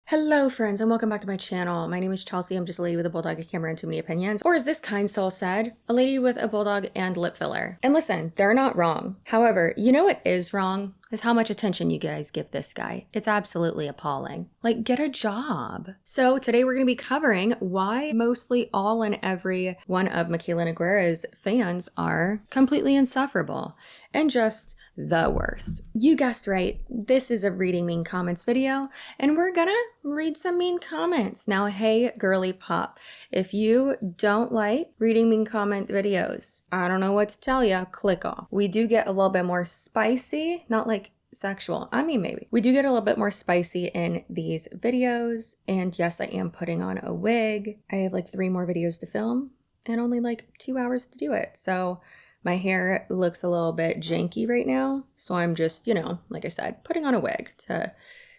Hello friends and welcome back to my channel. My name is Chelsea. I'm just a lady with a bulldog, a camera, and too many opinions. Or as this kind soul said, a lady with a bulldog and lip filler. And listen, they're not wrong. However, you know what is wrong? Is how much attention you guys give this guy. It's absolutely appalling. Like, get a job. So today we're going to be covering why mostly all and every one of Mikayalas' fans are completely insufferable and just the worst. You guessed right. This is a reading mean comments video, and we're gonna read some mean comments. Now, hey, girly pop, if you don't like reading mean comment videos, I don't know what to tell you, click off. We do get a little bit more spicy, not like sexual. I mean, maybe. We do get a little bit more spicy in these videos, and yes, I am putting on a wig. I have like 3 more videos to film and only like 2 hours to do it. So my hair looks a little bit janky right now, so I'm just, like I said, putting on a wig to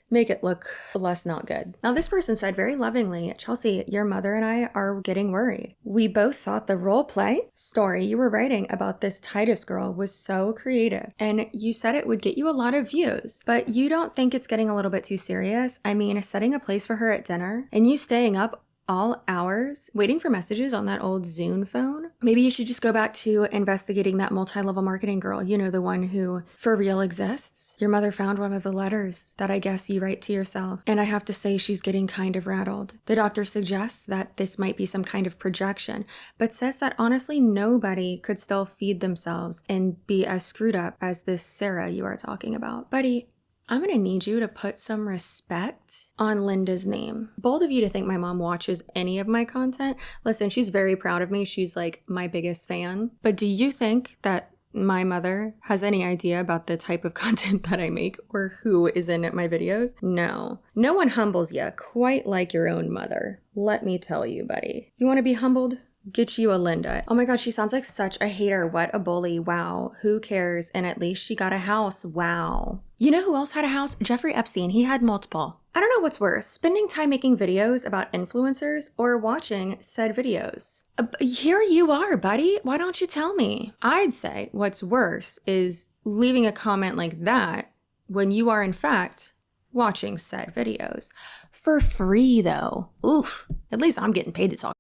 make it look less not good. Now, this person said very lovingly, Chelsea, your mother and I are getting worried. We both thought the role play story you were writing about this Titus girl was so creative, and you said it would get you a lot of views, but you don't think it's getting a little bit too serious? I mean, setting a place for her at dinner and you staying up all hours waiting for messages on that old Zune phone. Maybe you should just go back to investigating that multi-level marketing girl, the one who for real exists. Your mother found one of the letters that I guess you write to yourself, and I have to say she's getting kind of rattled. The doctor suggests that this might be some kind of projection, but says that honestly nobody could still feed themselves and be as screwed up as this Sarah you are talking about. Buddy, I'm gonna need you to put some respect on Linda's name. Bold of you to think my mom watches any of my content. Listen, she's very proud of me. She's like my biggest fan. But do you think that my mother has any idea about the type of content that I make or who is in my videos? No. No one humbles you quite like your own mother. Let me tell you, buddy. You wanna be humbled? Get you a Linda. Oh my god, she sounds like such a hater. What a bully. Wow. Who cares? And at least she got a house. Wow. You know who else had a house? Jeffrey Epstein. He had multiple. I don't know what's worse, spending time making videos about influencers or watching said videos. Here you are, buddy. Why don't you tell me? I'd say what's worse is leaving a comment like that when you are in fact watching said videos. For free though. Oof. At least I'm getting paid to talk.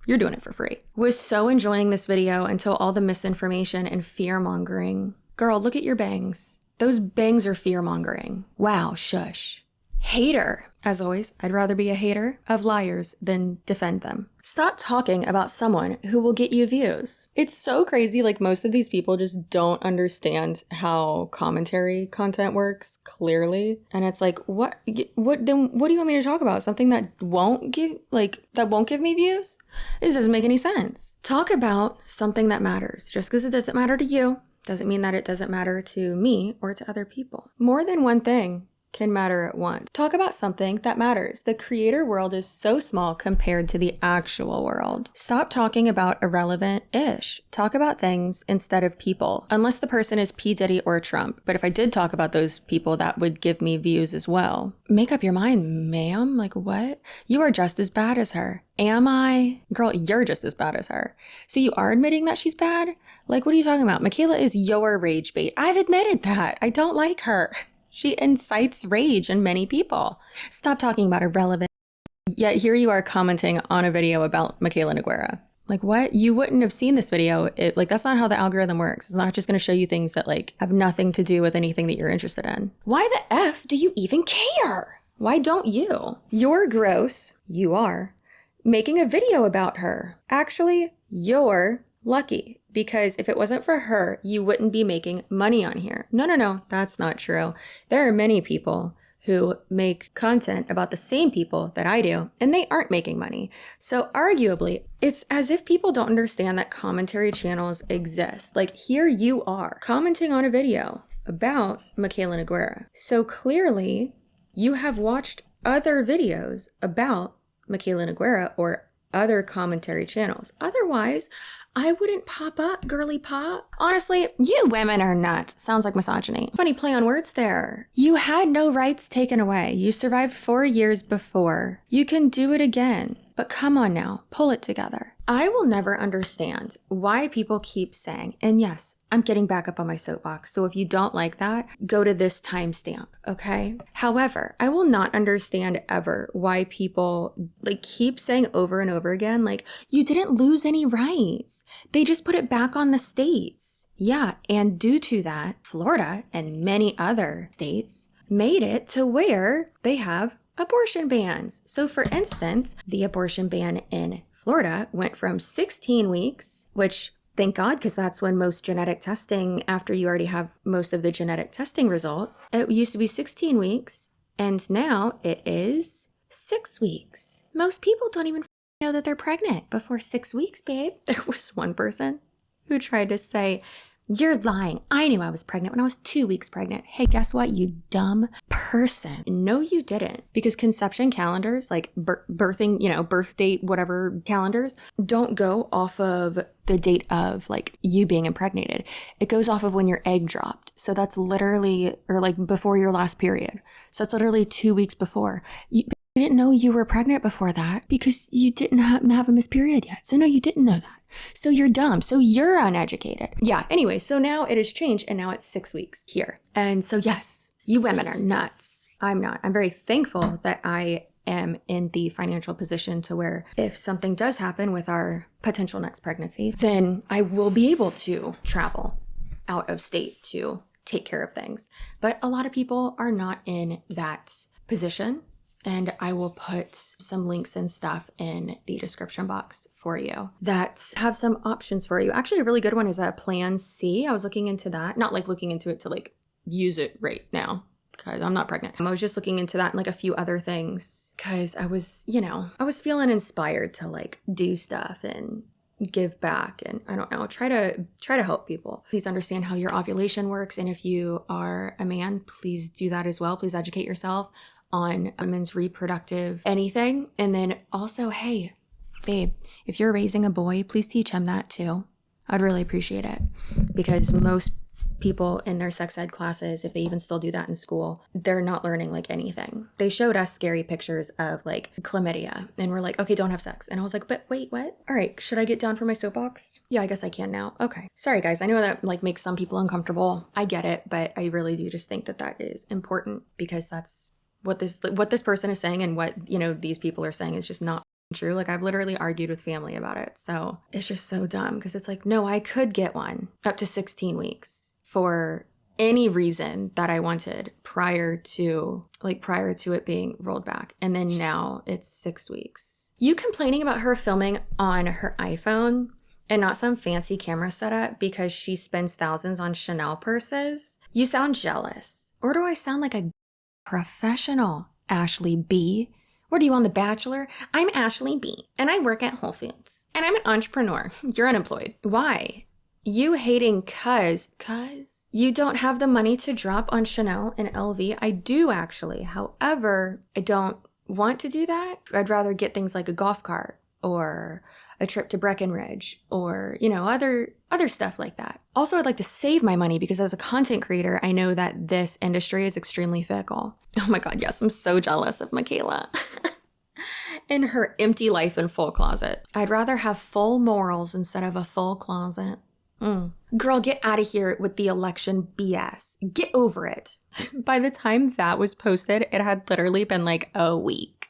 You're doing it for free. Was so enjoying this video until all the misinformation and fear-mongering. Girl, look at your bangs. Those bangs are fear-mongering. Wow, shush. Hater. As always, I'd rather be a hater of liars than defend them. Stop talking about someone who will get you views. It's so crazy, like most of these people just don't understand how commentary content works, clearly. And it's like, what do you want me to talk about? Something that won't give me views? This doesn't make any sense. Talk about something that matters. Just because it doesn't matter to you doesn't mean that it doesn't matter to me or to other people. More than one thing can matter at once. Talk about something that matters. The creator world is so small compared to the actual world. Stop talking about irrelevant-ish. Talk about things instead of people. Unless the person is P. Diddy or Trump. But if I did talk about those people, that would give me views as well. Make up your mind, ma'am. Like what? You are just as bad as her. Am I? Girl, you're just as bad as her. So you are admitting that she's bad? Like, what are you talking about? Mikayla is your rage bait. I've admitted that. I don't like her. She incites rage in many people. Stop talking about irrelevant. Yet here you are commenting on a video about Mikayalas. Like what? You wouldn't have seen this video. That's not how the algorithm works. It's not just going to show you things that have nothing to do with anything that you're interested in. Why the F do you even care? Why don't you? You're gross. You are. Making a video about her. Actually, you're lucky. Because if it wasn't for her, you wouldn't be making money on here. No, that's not true. There are many people who make content about the same people that I do, and they aren't making money. So arguably, it's as if people don't understand that commentary channels exist. Like here you are commenting on a video about Mikayalas. So clearly you have watched other videos about Mikayalas or other commentary channels. Otherwise, I wouldn't pop up, girly pop. Honestly, you women are nuts. Sounds like misogyny. Funny play on words there. You had no rights taken away. You survived 4 years before. You can do it again. But come on now, pull it together. I will never understand why people keep saying, and yes, I'm getting back up on my soapbox. So if you don't like that, go to this timestamp, okay? However, I will not understand ever why people like keep saying over and over again, like, you didn't lose any rights. They just put it back on the states. Yeah, and due to that, Florida and many other states made it to where they have abortion bans. So for instance, the abortion ban in Florida went from 16 weeks, which thank God, because that's when most genetic testing, after you already have most of the genetic testing results, it used to be 16 weeks, and now it is 6 weeks. Most people don't even know that they're pregnant before 6 weeks, babe. There was one person who tried to say, you're lying. I knew I was pregnant when I was 2 weeks pregnant. Hey, guess what, you dumb person? No, you didn't. Because conception calendars, like birthing, birth date, whatever calendars, don't go off of the date of like you being impregnated. It goes off of when your egg dropped. So that's literally, or like before your last period. So it's literally 2 weeks before. You didn't know you were pregnant before that because you didn't have a missed period yet. So no, you didn't know that. So you're dumb. So you're uneducated. Yeah. Anyway, so now it has changed and now it's 6 weeks here. And so yes, you women are nuts. I'm not. I'm very thankful that I am in the financial position to where if something does happen with our potential next pregnancy, then I will be able to travel out of state to take care of things. But a lot of people are not in that position. And I will put some links and stuff in the description box for you that have some options for you. Actually, a really good one is a Plan C. I was looking into that, not like looking into it to like use it right now because I'm not pregnant. I was just looking into that and like a few other things because I was feeling inspired to like do stuff and give back and I don't know, try to help people. Please understand how your ovulation works. And if you are a man, please do that as well. Please educate yourself on women's reproductive anything. And then also, hey, babe, if you're raising a boy, please teach him that too. I'd really appreciate it because most people in their sex ed classes, if they even still do that in school, they're not learning like anything. They showed us scary pictures of like chlamydia and we're like, okay, don't have sex. And I was like, but wait, what? All right, should I get down from my soapbox? Yeah, I guess I can now. Okay. Sorry guys, I know that like makes some people uncomfortable. I get it, but I really do just think that that is important because that's what this person is saying and what, these people are saying is just not true. Like I've literally argued with family about it. So it's just so dumb because it's like, no, I could get one up to 16 weeks for any reason that I wanted prior to it being rolled back. And then now it's 6 weeks. You complaining about her filming on her iPhone and not some fancy camera setup because she spends thousands on Chanel purses? You sound jealous. Or do I sound like a professional Ashley B? What are you on The Bachelor? I'm Ashley B and I work at Whole Foods and I'm an entrepreneur. You're unemployed. Why? You hating cuz you don't have the money to drop on Chanel and LV. I do actually. However, I don't want to do that. I'd rather get things like a golf cart or a trip to Breckenridge or, other stuff like that. Also, I'd like to save my money because as a content creator, I know that this industry is extremely fickle. Oh my God, yes, I'm so jealous of Mikayla and her empty life and full closet. I'd rather have full morals instead of a full closet. Girl, get out of here with the election BS. Get over it. By the time that was posted, it had literally been like a week.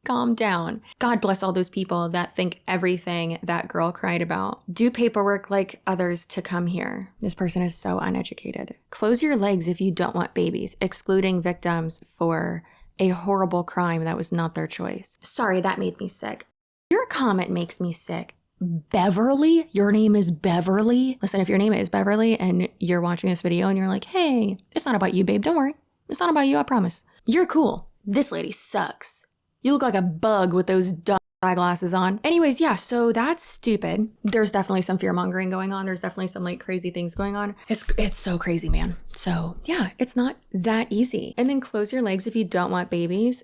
Calm down. God bless all those people that think everything that girl cried about. Do paperwork like others to come here. This person is so uneducated. Close your legs if you don't want babies, excluding victims for a horrible crime that was not their choice. Sorry, that made me sick. Your comment makes me sick. Beverly? Your name is Beverly? Listen, if your name is Beverly and you're watching this video and you're like, hey, it's not about you, babe. Don't worry. It's not about you, I promise. You're cool. This lady sucks. You look like a bug with those dumb eyeglasses on. Anyways, yeah, so that's stupid. There's definitely some fear mongering going on. There's definitely some like crazy things going on. It's so crazy, man. So yeah, it's not that easy. And then close your legs if you don't want babies.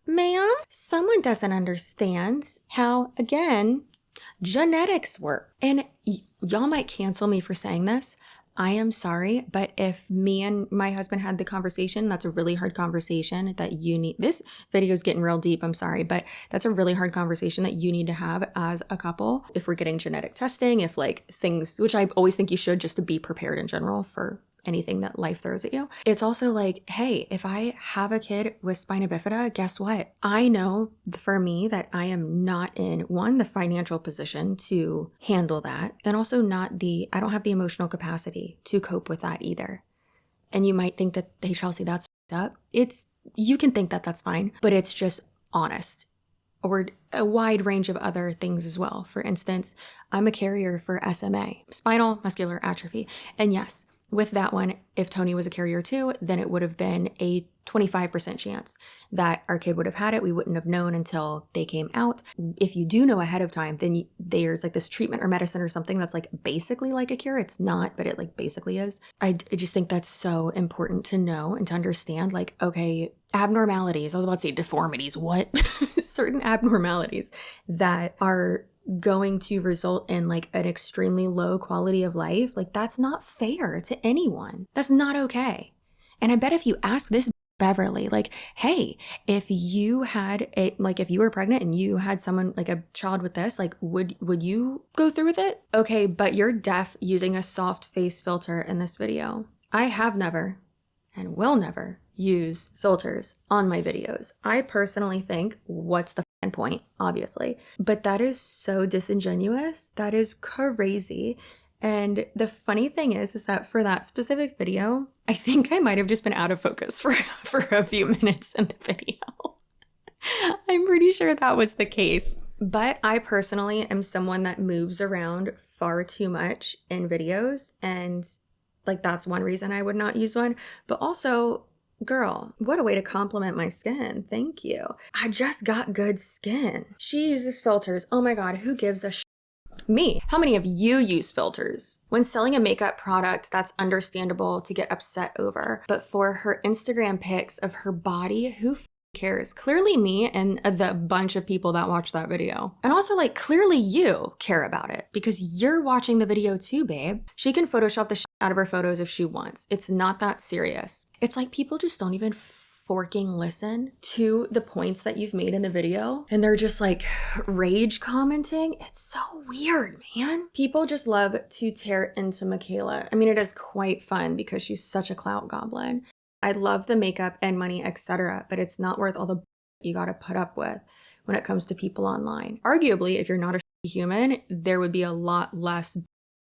Ma'am, someone doesn't understand how, again, genetics work. And y'all might cancel me for saying this, I am sorry, but if me and my husband had the conversation, that's a really hard conversation that you need. This video is getting real deep, I'm sorry, but that's a really hard conversation that you need to have as a couple. If we're getting genetic testing, if like things, which I always think you should, just to be prepared in general for anything that life throws at you. It's also like, hey, if I have a kid with spina bifida, guess what? I know for me that I am not in the financial position to handle that. And also I don't have the emotional capacity to cope with that either. And you might think that, hey, Chelsea, that's up. You can think that that's fine, but it's just honest. Or a wide range of other things as well. For instance, I'm a carrier for SMA, spinal muscular atrophy. And yes, with that one, if Tony was a carrier too, then it would have been a 25% chance that our kid would have had it. We wouldn't have known until they came out. If you do know ahead of time, then there's like this treatment or medicine or something that's like basically like a cure. It's not, but it like basically is. I just think that's so important to know and to understand, like, okay, abnormalities. I was about to say deformities. What? Certain abnormalities that are going to result in like an extremely low quality of life. Like, that's not fair to anyone. That's not okay. And I bet if you ask this Beverly, like, hey, if you were pregnant and you had someone like a child with this, like, would you go through with it? Okay, but you're deaf using a soft face filter in this video. I have never and will never use filters on my videos. I personally think, what's the point, obviously, but that is so disingenuous. That is crazy. And the funny thing is that for that specific video, I think I might have just been out of focus for a few minutes in the video. I'm pretty sure that was the case. But I personally am someone that moves around far too much in videos, and like that's one reason I would not use one. But also, girl, what a way to compliment my skin. Thank you. I just got good skin. She uses filters. Oh my God, who gives a Me. How many of you use filters? When selling a makeup product, that's understandable to get upset over. But for her Instagram pics of her body, who cares? Clearly me and the bunch of people that watch that video. And also, like, clearly you care about it because you're watching the video too, babe. She can Photoshop the shit out of her photos if she wants. It's not that serious. It's like people just don't even forking listen to the points that you've made in the video, and they're just like rage commenting. It's so weird, man. People just love to tear into Mikayla. I mean, it is quite fun because she's such a clout goblin. I love the makeup and money, etc., but it's not worth all the you gotta put up with when it comes to people online. Arguably, if you're not a human, there would be a lot less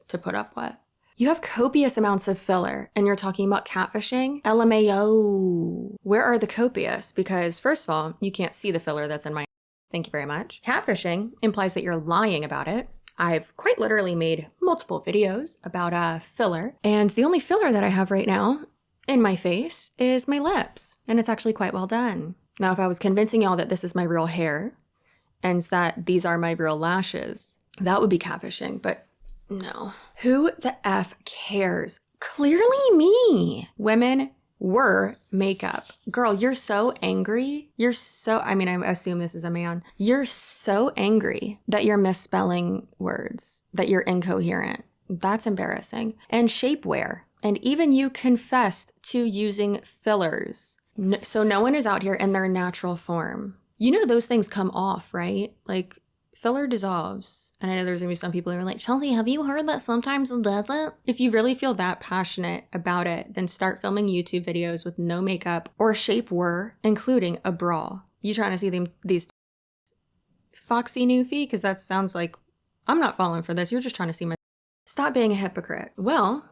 to put up with. You have copious amounts of filler and you're talking about catfishing? LMAO. Where are the copious? Because first of all, you can't see the filler that's in my... Thank you very much. Catfishing implies that you're lying about it. I've quite literally made multiple videos about filler, and the only filler that I have right now in my face is my lips, and it's actually quite well done. Now, if I was convincing y'all that this is my real hair and that these are my real lashes, that would be catfishing, but no. Who the F cares? Clearly me. Women were makeup. Girl, you're so angry. I assume this is a man. You're so angry that you're misspelling words, that you're incoherent. That's embarrassing. And shapewear. And even you confessed to using fillers. So no one is out here in their natural form. You know those things come off, right? Like, filler dissolves. And I know there's gonna be some people who are like, Chelsea, have you heard that sometimes it doesn't? If you really feel that passionate about it, then start filming YouTube videos with no makeup or shapewear, including a bra. You trying to see these foxy newfie? Because that sounds like, I'm not falling for this. You're just trying to see my... Stop being a hypocrite. Well,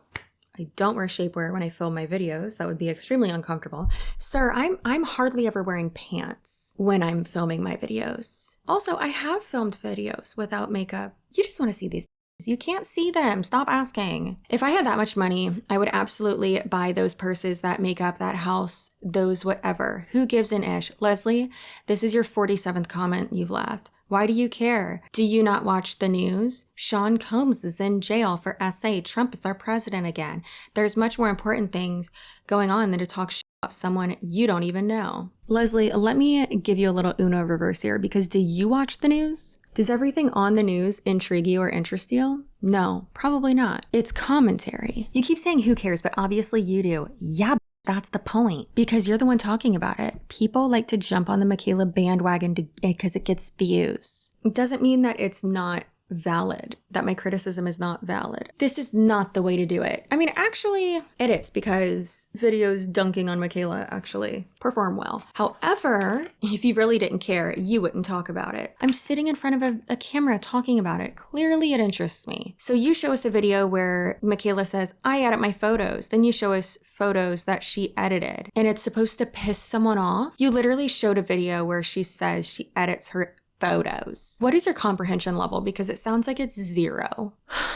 I don't wear shapewear when I film my videos. That would be extremely uncomfortable. Sir, I'm hardly ever wearing pants when I'm filming my videos. Also, I have filmed videos without makeup. You just want to see these. You can't see them. Stop asking. If I had that much money, I would absolutely buy those purses, that makeup, that house, those whatever. Who gives an ish? Leslie, this is your 47th comment you've left. Why do you care? Do you not watch the news? Sean Combs is in jail for SA. Trump is our president again. There's much more important things going on than to talk shit about someone you don't even know. Leslie, let me give you a little Uno reverse here, because do you watch the news? Does everything on the news intrigue you or interest you? No, probably not. It's commentary. You keep saying who cares, but obviously you do. Yeah, that's the point, because you're the one talking about it. People like to jump on the Mikayla bandwagon because it gets views. It doesn't mean that it's not valid, that my criticism is not valid. This is not the way to do it. I mean, actually, it is, because videos dunking on Mikayla actually perform well. However, if you really didn't care, you wouldn't talk about it. I'm sitting in front of a camera talking about it. Clearly it interests me. So you show us a video where Mikayla says, I edit my photos. Then you show us photos that she edited, and it's supposed to piss someone off. You literally showed a video where she says she edits her photos. What is your comprehension level? Because it sounds like it's 0.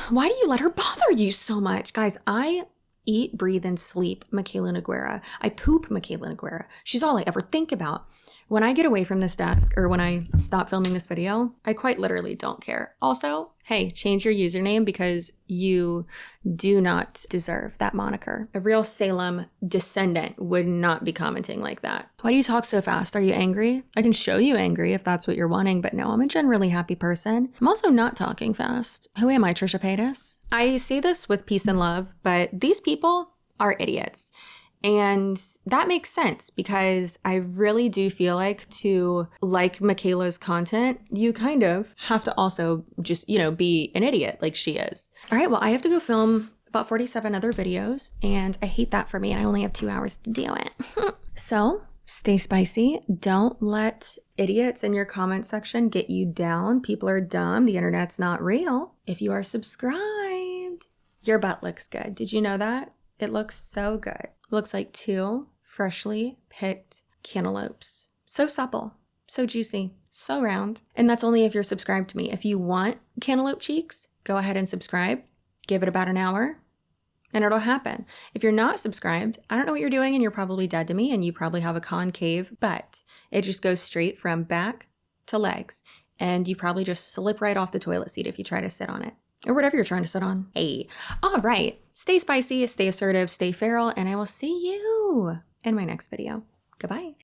Why do you let her bother you so much? Guys, I eat, breathe, and sleep Mikayla Nogueira. I poop Mikayla Nogueira. She's all I ever think about. When I get away from this desk, or when I stop filming this video, I quite literally don't care. Also, hey, change your username, because you do not deserve that moniker. A real Salem descendant would not be commenting like that. Why do you talk so fast? Are you angry? I can show you angry if that's what you're wanting, but no, I'm a generally happy person. I'm also not talking fast. Who am I, Trisha Paytas? I say this with peace and love, but these people are idiots. And that makes sense, because I really do feel like to like Mikayla's content, you kind of have to also just, be an idiot like she is. All right, well, I have to go film about 47 other videos, and I hate that for me. I only have 2 hours to do it. So stay spicy. Don't let idiots in your comment section get you down. People are dumb. The internet's not real. If you are subscribed, your butt looks good. Did you know that? It looks so good. Looks like 2 freshly picked cantaloupes. So supple, so juicy, so round. And that's only if you're subscribed to me. If you want cantaloupe cheeks, go ahead and subscribe. Give it about an hour, and it'll happen. If you're not subscribed, I don't know what you're doing, and you're probably dead to me, and you probably have a concave butt. It just goes straight from back to legs, and you probably just slip right off the toilet seat if you try to sit on it. Or whatever you're trying to sit on. Hey, all right. Stay spicy, stay assertive, stay feral, and I will see you in my next video. Goodbye.